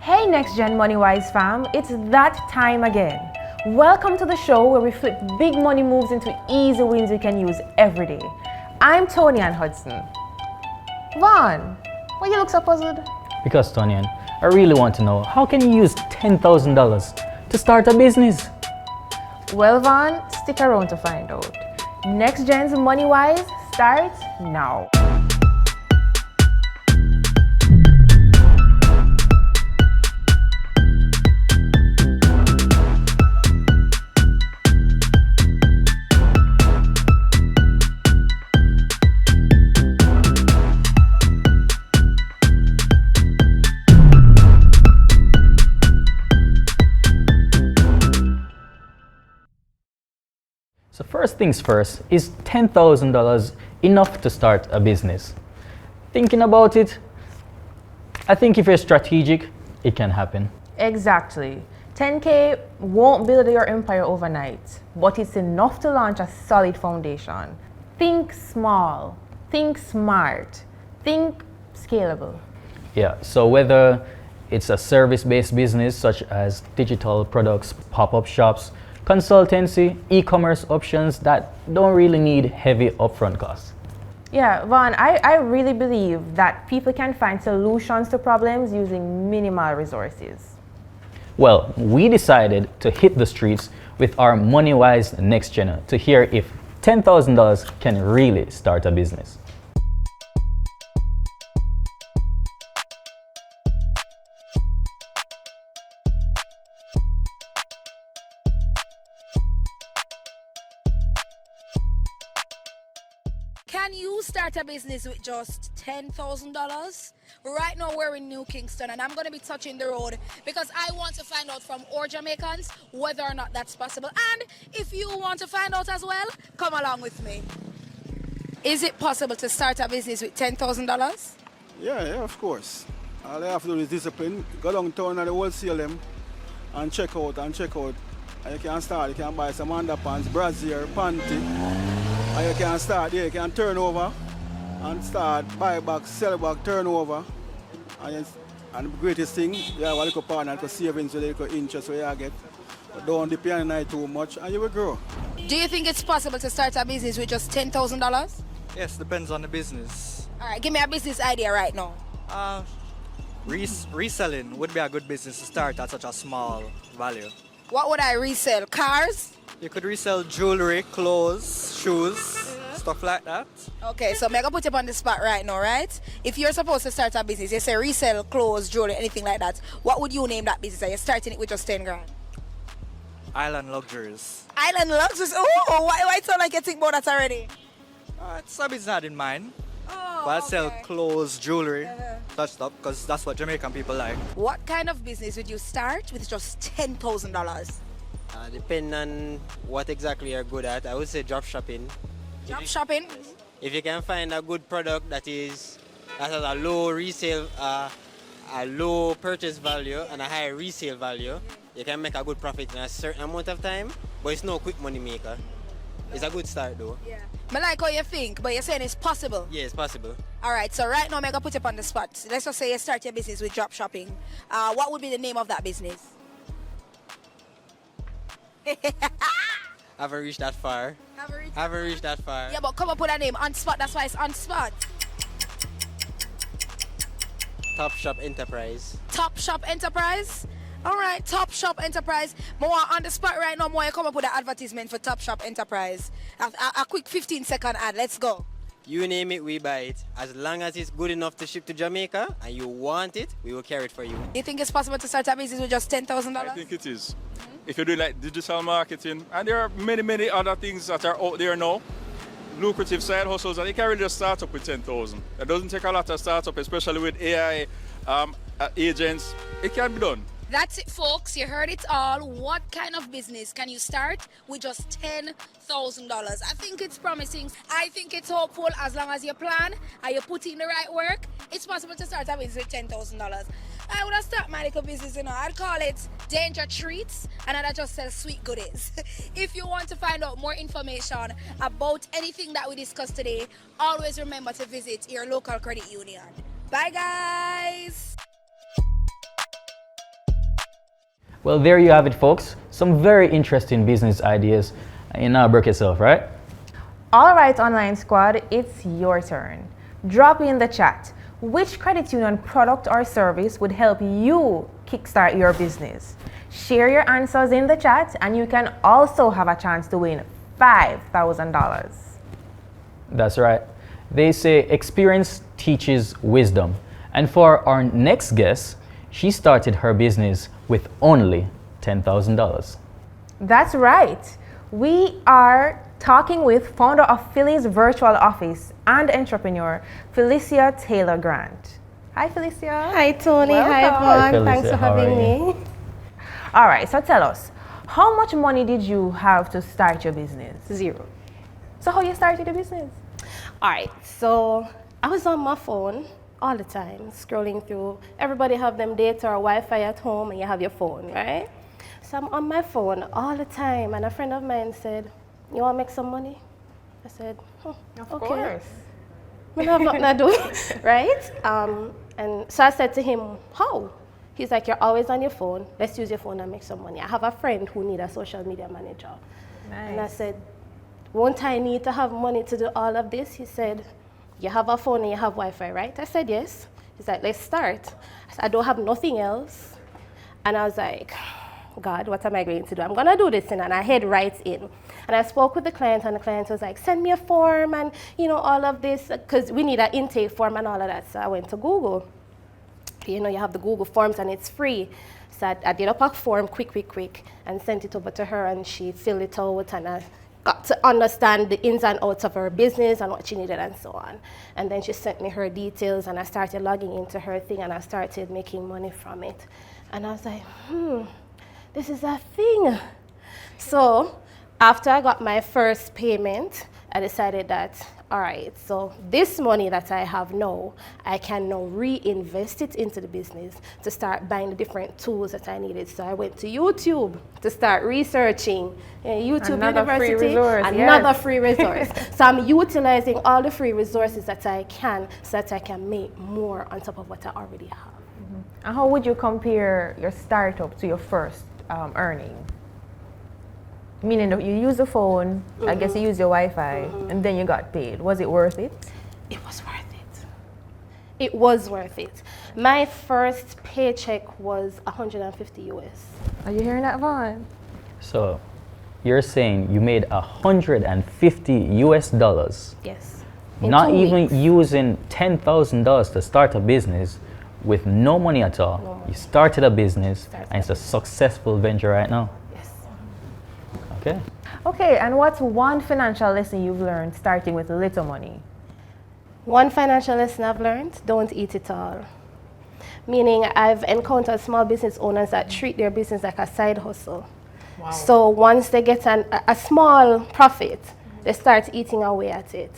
Hey Next Gen Money Wise fam, it's that time again. Welcome to the show where we flip big money moves into easy wins you can use every day. I'm Tony Ann Hudson. Vaughn, why you look so puzzled? Because Tony, I really want to know, how can you use $10,000 to start a business? Well Vaughn, stick around to find out. Next Gen's Money Wise starts now. So first things first, is $10,000 enough to start a business? Thinking about it, I think if you're strategic, it can happen. Exactly. 10K won't build your empire overnight, but it's enough to launch a solid foundation. Think small, think smart, think scalable. Yeah, so whether it's a service-based business such as digital products, pop-up shops, consultancy, e-commerce options that don't really need heavy upfront costs. Yeah, Vaughn, I really believe that people can find solutions to problems using minimal resources. Well, we decided to hit the streets with our MoneyWise Next Gen to hear if $10,000 can really start a business. Can you start a business with just $10,000? Right now we're in New Kingston and I'm going to be touching the road because I want to find out from our Jamaicans whether or not that's possible. And if you want to find out as well, come along with me. Is it possible to start a business with $10,000? Yeah, of course. All you have to do is discipline. Go downtown at the wholesale them and check out. And you can start, you can buy some underpants, brassiere, panty. And you can start there, you can turn over and start, buy back, sell back, turn over. And the greatest thing, you have a little partner, little savings, a little interest where you get. But don't depend on it too much and you will grow. Do you think it's possible to start a business with just $10,000? Yes, depends on the business. All right, give me a business idea right now. Reselling would be a good business to start at such a small value. What would I resell? Cars? You could resell jewelry, clothes, shoes, stuff like that. Okay, so I'm going to put you on the spot right now, right? If you're supposed to start a business, you say resell clothes, jewelry, anything like that, what would you name that business? Are you starting it with just 10 grand? Island luxuries. Island luxuries? Oh, why sound like you think about that already? It's a business I had in mind. Oh, But I sell okay. clothes, jewelry, such stuff, because that's what Jamaican people like. What kind of business would you start with just $10,000? Depending on what exactly you're good at, I would say drop shopping. Drop shopping? If you can find a good product that has a low resale, a low purchase value and a high resale value, you can make a good profit in a certain amount of time, but it's no quick money maker. It's a good start though. Yeah. I like how you think, but you're saying it's possible. Yeah, it's possible. All right, so right now I'm going to put you on the spot. Let's just say you start your business with drop shopping. What would be the name of that business? Haven't reached that far. Haven't reached that far. Yeah, but come up with a name on spot. That's why it's on spot. Top Shop Enterprise. Top Shop Enterprise. All right, Top Shop Enterprise. More on the spot right now. More you come up with an advertisement for Top Shop Enterprise. A quick 15-second ad. Let's go. You name it, we buy it. As long as it's good enough to ship to Jamaica and you want it, we will carry it for you. You think it's possible to start a business with just $10,000? I think it is. If you do like digital marketing, and there are many other things that are out there now, lucrative side hustles, and you can really just start up with 10,000. It doesn't take a lot to start up, especially with AI agents. It can be done. That's it, folks. You heard it all. What kind of business can you start with just $10,000? I think it's promising. I think it's hopeful as long as you plan and you put in the right work. It's possible to start a business with $10,000. I would have started my little business, I'd call it Danger Treats, and I'd just sell sweet goodies. If you want to find out more information about anything that we discussed today, always remember to visit your local credit union. Bye, guys. Well, there you have it, folks. Some very interesting business ideas. You now broke yourself, right? All right, online squad, it's your turn. Drop in the chat. Which credit union product or service would help you kickstart your business? Share your answers in the chat, and you can also have a chance to win $5,000. That's right. They say experience teaches wisdom. And for our next guest, she started her business with only $10,000. That's right. We are talking with founder of Phylis Virtual Office and entrepreneur, Phylicia Taylor-Grant. Hi, Phylicia. Hi, Tony. Welcome. Hi, Hi, Vaughn. Thanks Phylicia. for How are having you? me. All right, so tell us, how much money did you have to start your business? 0. So how you started the business? All right, so I was on my phone all the time, scrolling through. Everybody have them data or Wi-Fi at home, and you have your phone, right? So I'm on my phone all the time, and a friend of mine said, "You want to make some money?" I said, Of okay. course. I have nothing to do, right? And so I said to him, how? He's like, you're always on your phone. Let's use your phone and make some money. I have a friend who needs a social media manager. Nice. And I said, won't I need to have money to do all of this? He said, you have a phone and you have Wi-Fi, right? I said, yes. He's like, let's start. I said, I don't have nothing else. And I was like, God, what am I going to do? I'm going to do this thing. And I head right in. And I spoke with the client, and the client was like, send me a form and, you know, all of this, because we need an intake form and all of that. So I went to Google. You know, you have the Google Forms, and it's free. So I did up a form quick, and sent it over to her, and she filled it out, and I got to understand the ins and outs of her business and what she needed and so on. And then she sent me her details, and I started logging into her thing, and I started making money from it. And I was like, this is a thing. So after I got my first payment, I decided that, all right, so this money that I have now, I can now reinvest it into the business to start buying the different tools that I needed. So I went to YouTube to start researching YouTube Another University, free resource, another yes. free resource. So I'm utilizing all the free resources that I can so that I can make more on top of what I already have. And how would you compare your startup to your first earning? Meaning that you use the phone, I guess you use your Wi-Fi, and then you got paid. Was it worth it? It was worth it. It was worth it. My first paycheck was 150 US. Are you hearing that, Vaughn? So you're saying you made $150 US, Yes. In not 2 even weeks. using $10,000 to start a business with no money at all. No money. You started a business, Started and it's a successful venture right now. Yes. Okay. Okay, and what's one financial lesson you've learned starting with little money? One financial lesson I've learned, don't eat it all. Meaning I've encountered small business owners that treat their business like a side hustle. Wow. So once they get a small profit, they start eating away at it,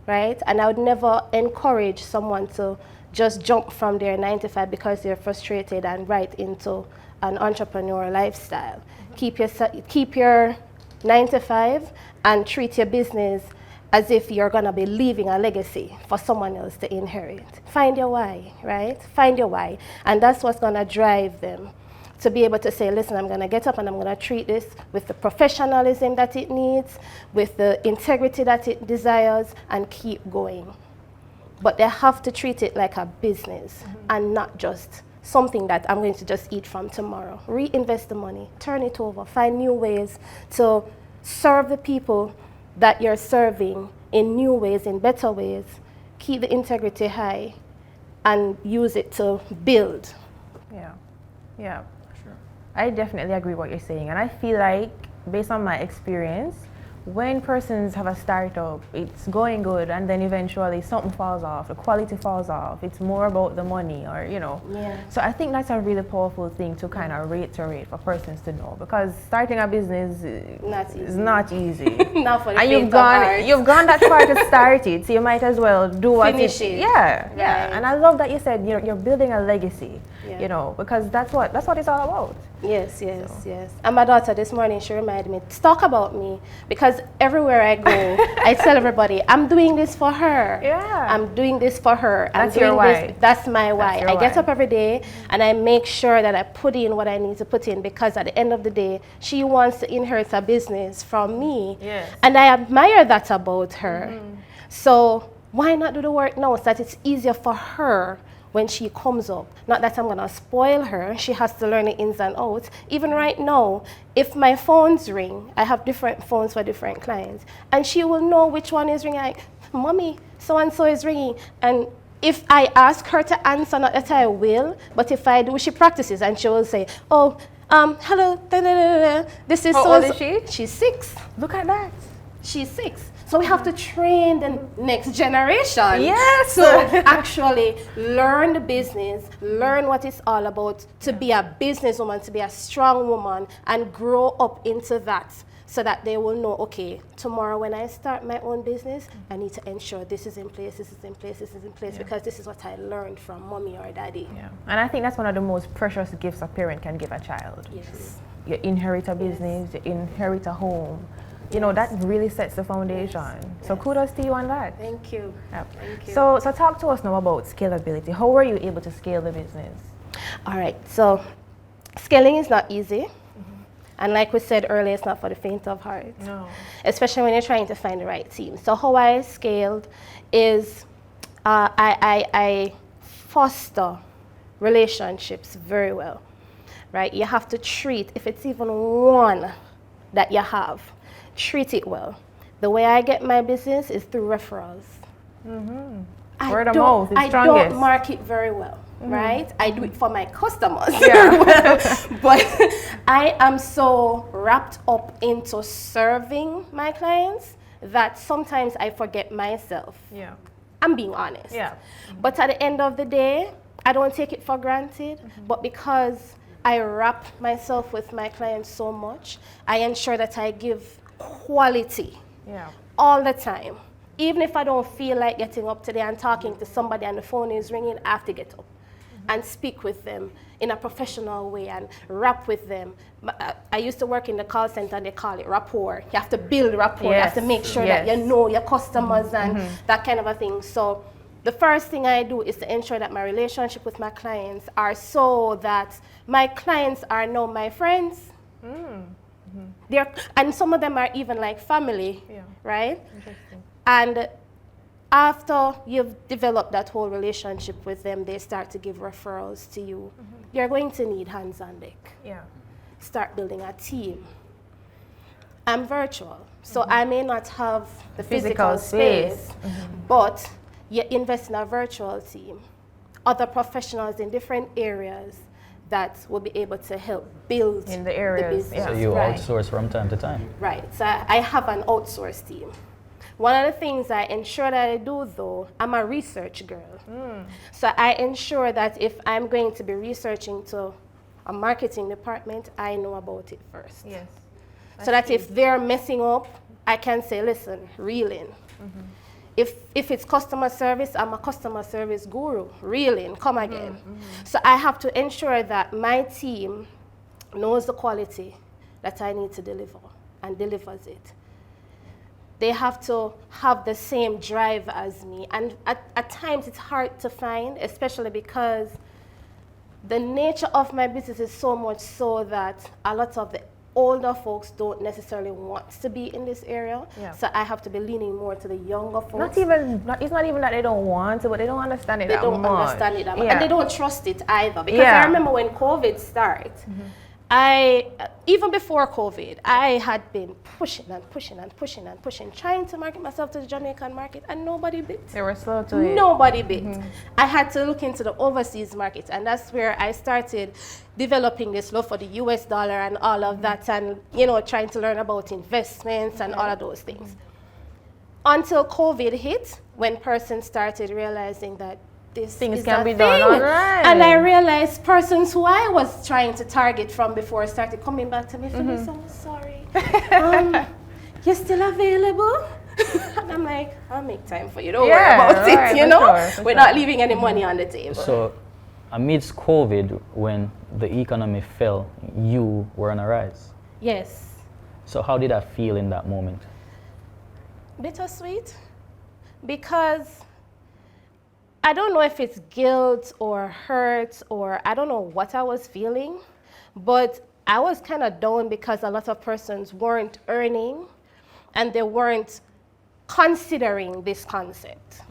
right? And I would never encourage someone to just jump from their 9 to 5 because they're frustrated and right into an entrepreneur lifestyle. Keep your 9 to 5 and treat your business as if you're going to be leaving a legacy for someone else to inherit. Find your why, right? Find your why. And that's what's going to drive them to be able to say, listen, I'm going to get up and I'm going to treat this with the professionalism that it needs, with the integrity that it desires, and keep going. But they have to treat it like a business and not just something that I'm going to just eat from tomorrow. Reinvest the money, turn it over, find new ways to serve the people that you're serving in new ways, in better ways. Keep the integrity high and use it to build. Yeah. Sure. I definitely agree with what you're saying, and I feel like, based on my experience, when persons have a startup, it's going good, and then eventually something falls off, the quality falls off. It's more about the money, or Yeah. So I think that's a really powerful thing to kind of reiterate for persons to know, because starting a business is not easy. Not for the And faint of heart. you've gone that far to start it, so you might as well do what Finish it. Yeah. Right. And I love that you said you're building a legacy. Yeah. you know, because that's what it's all about. Yes. And my daughter this morning, she reminded me to talk about me, because everywhere I go, I tell everybody, I'm doing this for her. Yeah. I'm doing this for her. That's I'm doing your why. That's my why. your I get why. up every day and I make sure that I put in what I need to put in, because at the end of the day, she wants to inherit a business from me. Yes. And I admire that about her. So why not do the work now so that it's easier for her when she comes up? Not that I'm going to spoil her. She has to learn the ins and outs. Even right now, if my phones ring, I have different phones for different clients, and she will know which one is ringing. Like, Mommy, so-and-so is ringing. And if I ask her to answer, not that I will, but if I do, she practices and she will say, oh, hello, da, da, da, da. This is How so-and-so. old is she? She's 6. Look at that. She's 6. So we have to train the next generation Yes. to actually learn the business, learn what it's all about, to be a businesswoman, to be a strong woman, and grow up into that, so that they will know, okay, tomorrow when I start my own business, I need to ensure this is in place, this is in place, this is in place, because this is what I learned from mommy or daddy. Yeah. And I think that's one of the most precious gifts a parent can give a child. Yes. You inherit a business, you inherit a home. You know, that really sets the foundation. So kudos to you on that. Thank you. Yep. Thank you. So talk to us now about scalability. How were you able to scale the business? All right, so scaling is not easy. And like we said earlier, it's not for the faint of heart. No. Especially when you're trying to find the right team. So how I scaled is I foster relationships very well, right? You have to treat, if it's even one that you have, treat it well. The way I get my business is through referrals. Word of mouth is I strongest. don't market very well, right? I do it for my customers Yeah. very well, but I am so wrapped up into serving my clients that sometimes I forget myself. Yeah. I'm being honest. Yeah. But at the end of the day, I don't take it for granted, but because I wrap myself with my clients so much, I ensure that I give quality Yeah. all the time. Even if I don't feel like getting up today and talking to somebody and the phone is ringing, I have to get up and speak with them in a professional way and rap with them. I used to work in the call center, they call it rapport. You have to build rapport. You have to make sure that you know your customers and that kind of a thing. So the first thing I do is to ensure that my relationship with my clients are so that my clients are now my friends. And some of them are even like family, right? Interesting. And after you've developed that whole relationship with them, they start to give referrals to you. You're going to need hands on deck. Yeah. Start building a team. I'm virtual, so I may not have the physical space, but you invest in a virtual team, other professionals in different areas that will be able to help build In the areas, business. So you Right. outsource from time to time. Right, so I have an outsourced team. One of the things I ensure that I do though, I'm a research girl. So I ensure that if I'm going to be researching to a marketing department, I know about it first. Yes. So that if they're messing up, I can say, listen, reel in. If it's customer service, I'm a customer service guru. Reel in, come again. So I have to ensure that my team knows the quality that I need to deliver and delivers it. They have to have the same drive as me. And at times it's hard to find, especially because the nature of my business is so much so that a lot of the older folks don't necessarily want to be in this area. Yeah. So I have to be leaning more to the younger folks. It's not even that they don't want to, but they don't understand it They that don't much. understand it that much. Yeah. And they don't trust it either. Because Yeah. I remember when COVID started, even before COVID, I had been pushing, trying to market myself to the Jamaican market, and nobody bit. They were slow to it. Nobody bit. I had to look into the overseas market, and that's where I started developing this love for the US dollar and all of that, and trying to learn about investments and all of those things. Until COVID hit, when persons started realizing that this Things is can a be thing. done online. And I realized persons who I was trying to target from before started coming back to me, Phylis, I'm sorry. You're still available? And I'm like, I'll make time for you. Don't worry about it, for sure, We're not leaving any money on the table. So amidst COVID, when the economy fell, you were on a rise. Yes. So how did that feel in that moment? Bittersweet, because I don't know if it's guilt or hurt or I don't know what I was feeling, but I was kind of down because a lot of persons weren't earning and they weren't considering this concept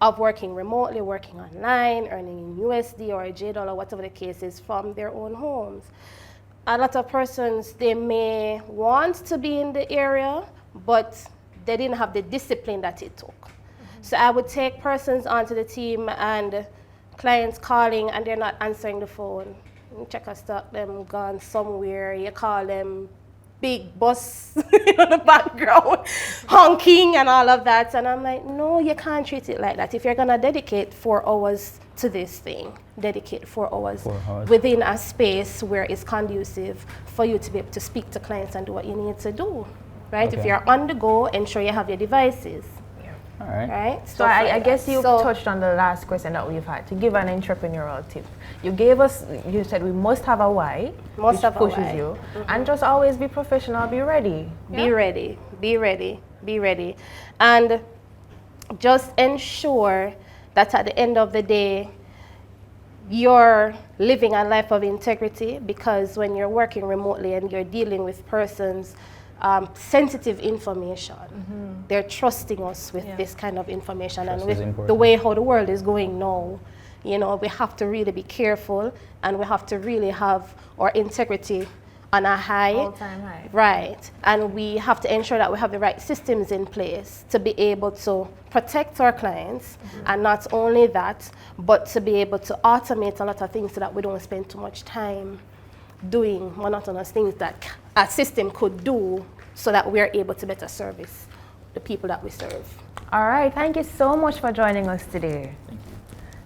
of working remotely, working online, earning in USD or a J-dollar, whatever the case is, from their own homes. A lot of persons, they may want to be in the area, but they didn't have the discipline that it took. So I would take persons onto the team and clients calling and they're not answering the phone. You check a stock, them gone somewhere, you call them big bus in the background, honking and all of that. And I'm like, no, you can't treat it like that. If you're gonna dedicate 4 hours to this thing, dedicate 4 hours within a space where it's conducive for you to be able to speak to clients and do what you need to do, right? Okay. If you're on the go, ensure you have your devices. All right. Right? So I guess you touched on the last question that we've had, to give an entrepreneurial tip. You gave us, you said we must have a why, which pushes you, and just always be professional, be ready. Be ready, be ready, be ready. And just ensure that at the end of the day, you're living a life of integrity, because when you're working remotely and you're dealing with persons, sensitive information, they're trusting us with this kind of information. Trust and is with important. the way how the world is going now, you know, we have to really be careful and we have to really have our integrity on a high. All-time high. Right. And we have to ensure that we have the right systems in place to be able to protect our clients. And not only that, but to be able to automate a lot of things so that we don't spend too much time doing monotonous things that a system could do, so that we're able to better service the people that we serve. All right, thank you so much for joining us today.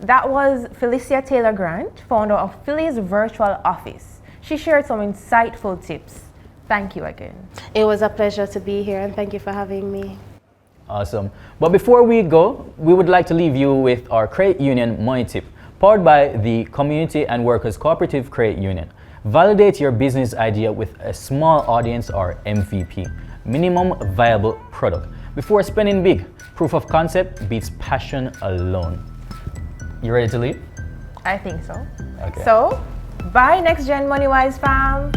That was Phylicia Taylor-Grant, founder of Phylis Virtual Office. She shared some insightful tips. Thank you again. It was a pleasure to be here, and thank you for having me. Awesome. But before we go, we would like to leave you with our Credit Union Money Tip, powered by the Community and Workers Cooperative Credit Union. Validate your business idea with a small audience, or MVP, minimum viable product. Before spending big, proof of concept beats passion alone. You ready to leave? I think so. Okay. So, bye Next Gen MoneyWise fam.